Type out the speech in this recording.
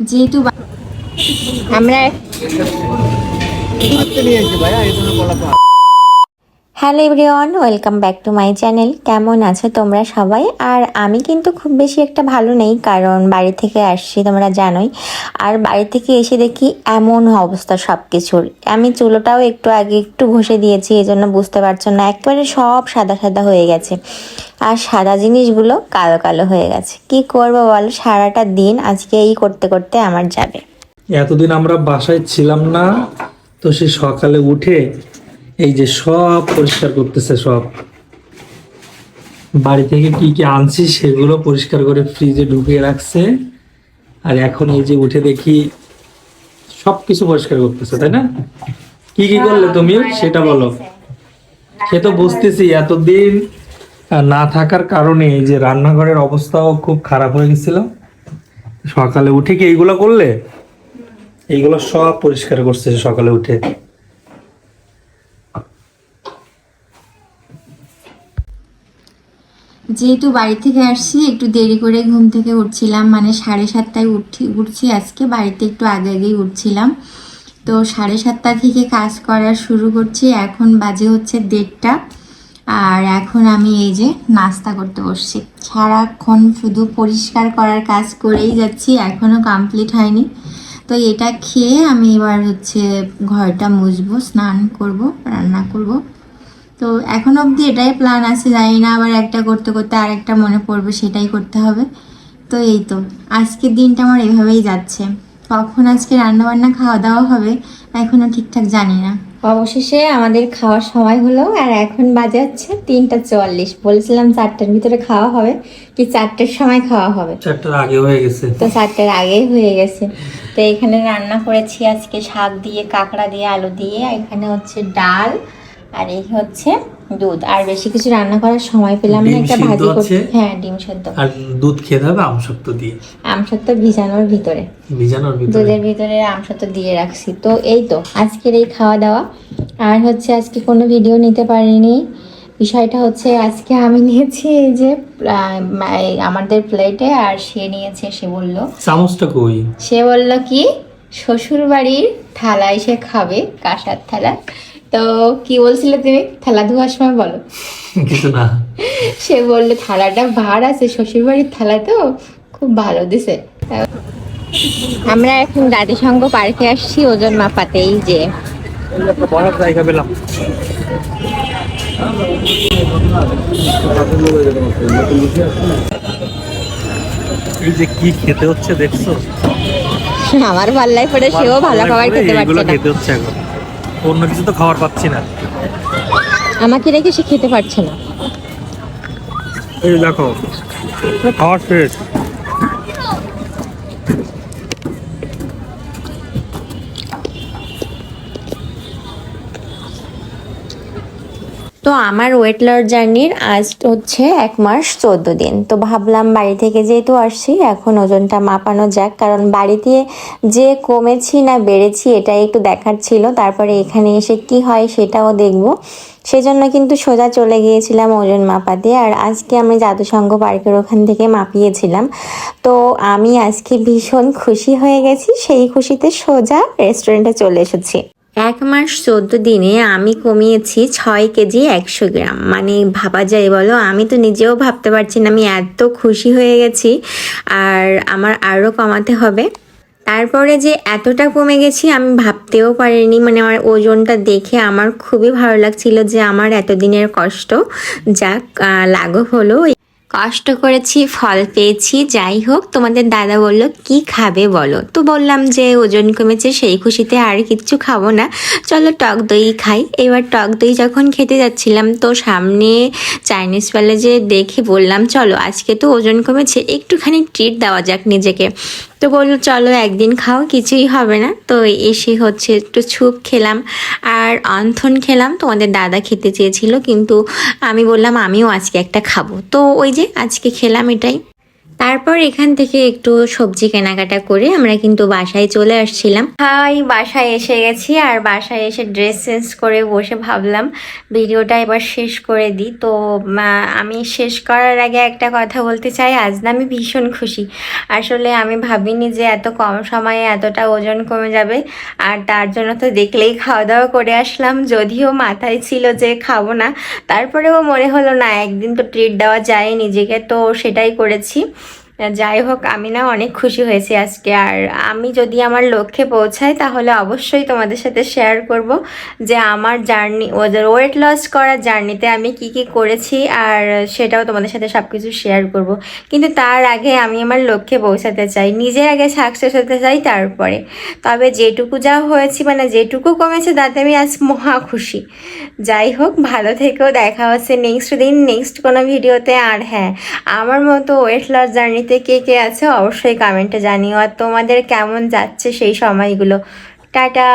যেহেতু আমরা hello everyone, welcome back to my channel. কেমন আছো তোমরা সবাই? আর আমি কিন্তু খুব বেশি একটা ভালো নেই, কারণ বাড়ি থেকে আসছি তোমরা জানোই। আর বাড়ি থেকে এসে দেখি এমন অবস্থা সব কিছুর। আমি চুলোটাও একটু আগে একটু ঘষে দিয়েছি, এই জন্য বুঝতে পারছো না, একবারে সব সাদা সাদা হয়ে গেছে। আর সাদা জিনিসগুলো কালো কালো হয়ে গেছে। কি করবো বলো, সারাটা দিন আজকে এই করতে করতে আমার যাবে। এতদিন আমরা বাসায় ছিলাম না, তো সে সকালে উঠে এই যে সব পরিষ্কার করতেছে, সব বাড়ি থেকে কি কি আনছি সেগুলো পরিষ্কার করে ফ্রিজে ঢুকিয়ে রাখছে। আর এখন এই যে উঠে দেখি সবকিছু পরিষ্কার করতেছে, তাই না? কি কি করলে তুমি সেটা বলো। সে তো বুঝতেছি এতদিন না থাকার কারণে এই যে রান্নাঘরের অবস্থাও খুব খারাপ হয়ে গেছিল। সকালে উঠে কি এইগুলো করলে? এইগুলো সব পরিষ্কার করছে সকালে উঠে। যেহেতু বাড়ি থেকে আসছি, একটু দেরি করে ঘুম থেকে উঠছিলাম, মানে 7:30টায় উঠছি আজকে। বাড়িতে একটু আগে আগেই উঠছিলাম, তো 7:30 থেকে কাজ করা শুরু করছি। এখন বাজে হচ্ছে 1:30। আর এখন আমি এই যে নাস্তা করতে বসছি। সারাক্ষণ শুধু পরিষ্কার করার কাজ করেই যাচ্ছি, এখনও কমপ্লিট হয়নি। তো এটা খেয়ে আমি এবার হচ্ছে ঘরটা মুছবো, স্নান করব, রান্না করব। তো এখন অবধি এটাই প্ল্যান আছে, জানি না আবার একটা করতে করতে আর একটা মনে পড়বে, সেটাই করতে হবে। তো এই তো আজকের দিনটা আমার এভাবেই যাচ্ছে। কখন আজকে রান্নাবান্না খাওয়া দাওয়া হবে এখনো ঠিকঠাক জানি না। অবশেষে আমাদের খাওয়ার সময় হলো, আর এখন বাজে হচ্ছে 3:44। বলেছিলাম 4টার ভিতরে খাওয়া হবে, কি 4টার সময় খাওয়া হবে। 4টার আগে হয়ে গেছে। তো 4টার আগেই হয়ে গেছে। তো এখানে রান্না করেছি আজকে শাক দিয়ে, কাঁকড়া দিয়ে, আলু দিয়ে। এখানে হচ্ছে ডাল, আর এই হচ্ছে দুধ। আর বেশি কিছু রান্না করার সময় পেলাম না, একটা ভাজি করতে। হ্যাঁ, ডিম সেদ্ধ। আর দুধ খেতে হবে আমসত্ব দিয়ে। আমসত্ব ভিজানোর ভিতরে, দুধের ভিতরে আমসত্ব দিয়ে রাখছি। তো এই তো আজকের এই খাওয়া দাওয়া। আর হচ্ছে আজকে কোনো ভিডিও নিতে পারিনি। বিষয়টা হচ্ছে আজকে আমি নিয়েছি এই যে আমাদের প্লেটে, আর সে নিয়েছে, সে বলল চামচটা কই, সে বলল কি শ্বশুর বাড়ির থালায় সে খাবে, কাঁসার থালা। তো কি বলছিলে তুমি থালা ধোয়ার সময়? বলো। কিছু না। সে বললো থালাটা ভার আছে, শ্বশুর বাড়ির থালা তো খুব ভালো দিছে। আমরা এখন জাতিসংঘ পার্কে আসছি ওজন মাপাতে। এই যে বড় জায়গা পেলাম। এই যে কি খেতে হচ্ছে দেখছো? আমার পাল্লায় পড়ে সেও ভালো খাবার খেতে পারছে না। খেতে হচ্ছে এখন, অন্য কিছু তো খাবার পাচ্ছি না। আমাকে রেখে সে খেতে পারছে না। এই দেখো খাওয়ার শেষ। তো আমার ওয়েট লস জার্নির আজ হচ্ছে 1 মাস 14 দিন। তো ভাবলাম বাড়ি থেকে যেহেতু আসছি, এখন ওজনটা মাপানো যাক, কারণ বাড়িতে যে কমেছি না বেড়েছি এটাই একটু দেখার ছিল। তারপরে এখানে এসে কি হয় সেটাও দেখবো। সেজন্য কিন্তু সোজা চলে গিয়েছিলাম ওজন মাপাতে। আর আজকে আমি জাদুসংঘ পার্কের ওখান থেকে মাপিয়েছিলাম। তো আমি আজকে ভীষণ খুশি হয়ে গেছি, সেই খুশিতে সোজা রেস্টুরেন্টে চলে এসেছি। 1 মাস 14 দিনে আমি কমিয়েছি 6 কেজি 100 গ্রাম। মানে ভাবা যায় বলো, আমি তো নিজেও ভাবতে পারছি না, আমি এত খুশি হয়ে গেছি। আর আমার আরও কমাতে হবে। তারপরে যে এতটা কমে গেছি আমি ভাবতেও পারিনি। মানে আমার ওজনটা দেখে আমার খুবই ভালো লাগছিল যে আমার এতদিনের কষ্ট যাক লাঘব হলো। কষ্ট করেছি, ফল পেয়েছি। যাই হোক, তোমাদের দাদা বলল কি খাবে বলো। তো বললাম যে ওজন কমেছে, সেই খুশিতে আর কিচ্ছু খাবো না, চলো টক দই খাই। এবার টক দই যখন খেতে যাচ্ছিলাম, তো সামনে চাইনিজ প্যালেসে দেখে বললাম চলো আজকে তো ওজন কমেছে, একটুখানি ট্রিট দেওয়া যাক নিজেকে। তো বললো চলো একদিন খাও, কিছুই হবে না। তো এসে হচ্ছে একটু স্যুপ খেলাম আর অন্থন খেলাম। তোমাদের দাদা খেতে চেয়েছিল, কিন্তু আমি বললাম আমিও আজকে একটা খাবো। তো ওই যে আজকে খেলাম এটাই। তারপর এখান থেকে একটু সবজি কেনাকাটা করে আমরা কিন্তু বাসায় চলে আসছিলাম। বাসায় এসে গেছি, আর বাসায় এসে ড্রেস চেঞ্জ করে বসে ভাবলাম ভিডিওটা এবার শেষ করে দিই। তো আমি শেষ করার আগে একটা কথা বলতে চাই, আজ না আমি ভীষণ খুশি। আসলে আমি ভাবিনি যে এত কম সময়ে এতটা ওজন কমে যাবে, আর তার জন্য তো দেখলেই খাওয়া দাওয়া করে আসলাম। যদিও মাথায় ছিল যে খাবো না, তারপরেও মনে হলো না একদিন তো ট্রিট দেওয়া যায় নিজেকে, তো সেটাই করেছি। যাই হোক, আমি না অনেক খুশি হয়েছি আজকে। আর আমি যদি আমার লক্ষ্যে পৌঁছাই তাহলে অবশ্যই তোমাদের সাথে শেয়ার করব যে আমার জার্নি, ওদের ওয়েট লস করার জার্নিতে আমি কি কি করেছি, আর সেটাও তোমাদের সাথে সব কিছু শেয়ার করব। কিন্তু তার আগে আমি আমার লক্ষ্যে পৌঁছাতে চাই, নিজে আগে সাকসেস হতে চাই তারপরে। তবে যেটুকু যা হয়েছি, মানে যেটুকু কমেছে, তাতে আমি আজ মহা খুশি। যাই হোক, ভালো থেকেও, দেখা হচ্ছে নেক্সট দিন নেক্সট কোনো ভিডিওতে। আর হ্যাঁ, আমার মতো ওয়েট লস জার্নিতে কে কে আছে অবশ্যই কমেন্টে জানিও, আর তোমাদের কেমন যাচ্ছে সেই সময়গুলো। টাটা।